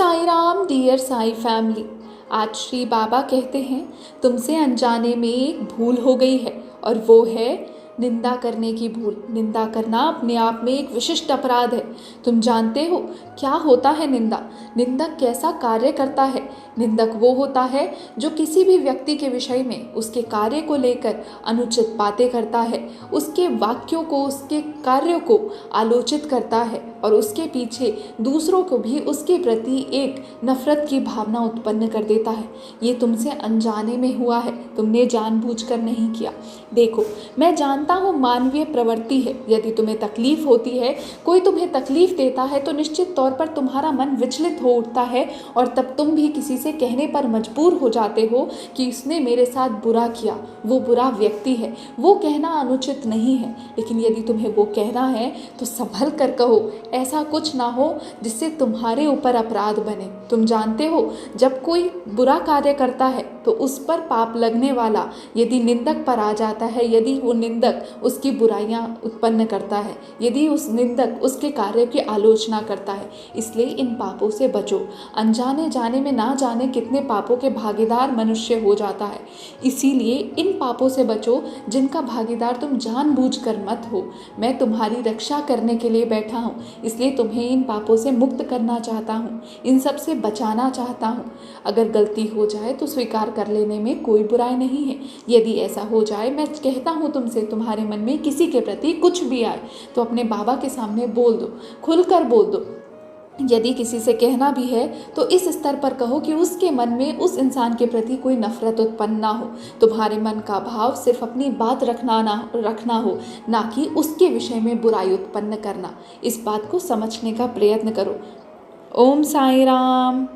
Sai Ram dear Sai family. आज श्री बाबा कहते हैं तुमसे अनजाने में एक भूल हो गई है और वो है निंदा करने की भूल। निंदा करना अपने आप में एक विशिष्ट अपराध है। तुम जानते हो क्या होता है निंदा? निंदक कैसा कार्य करता है? निंदक वो होता है जो किसी भी व्यक्ति के विषय में उसके कार्य को लेकर अनुचित बातें करता है, उसके वाक्यों को, उसके कार्यों को आलोचित करता है और उसके पीछे दूसरों को भी उसके प्रति एक नफरत की भावना उत्पन्न कर देता है। ये तुमसे अनजाने में हुआ है, तुमने जानबूझकर नहीं किया। देखो, मैं जानता हूँ मानवीय प्रवृत्ति है। यदि तुम्हें तकलीफ होती है, कोई तुम्हें तकलीफ देता है, तो निश्चित तौर पर तुम्हारा मन विचलित हो उठता है और तब तुम भी किसी से कहने पर मजबूर हो जाते हो कि इसने मेरे साथ बुरा किया, वो बुरा व्यक्ति है। वो कहना अनुचित नहीं है, लेकिन यदि तुम्हें वो कहना है तो संभल कर कहो। ऐसा कुछ ना हो जिससे तुम्हारे ऊपर अपराध बने। तुम जानते हो, जब कोई बुरा कार्य करता है तो उस पर पाप लगने वाला यदि निंदक पर आ जाता है, यदि वो निंदक उसकी बुराइयां उत्पन्न करता है, यदि उस निंदक उसके कार्य की आलोचना करता है। इसलिए इन पापों से बचो। अनजाने जाने में ना जाने कितने पापों के भागीदार मनुष्य हो जाता है। इसीलिए इन पापों से बचो जिनका भागीदार तुम जानबूझकर मत हो। मैं तुम्हारी रक्षा करने के लिए बैठा हूँ, इसलिए तुम्हें इन पापों से मुक्त करना चाहता हूँ, इन सब से बचाना चाहता हूँ। अगर गलती हो जाए तो स्वीकार कर लेने में कोई बुराई नहीं है। यदि ऐसा हो जाए, मैं कहता हूँ तुमसे, तुम्हारे मन में किसी के प्रति कुछ भी आए तो अपने बाबा के सामने बोल दो, खुलकर बोल दो। यदि किसी से कहना भी है तो इस स्तर पर कहो कि उसके मन में उस इंसान के प्रति कोई नफरत उत्पन्न ना हो। तुम्हारे मन का भाव सिर्फ अपनी बात रखना हो, ना कि उसके विषय में बुराई उत्पन्न करना। इस बात को समझने का प्रयत्न करो। ओम साई राम।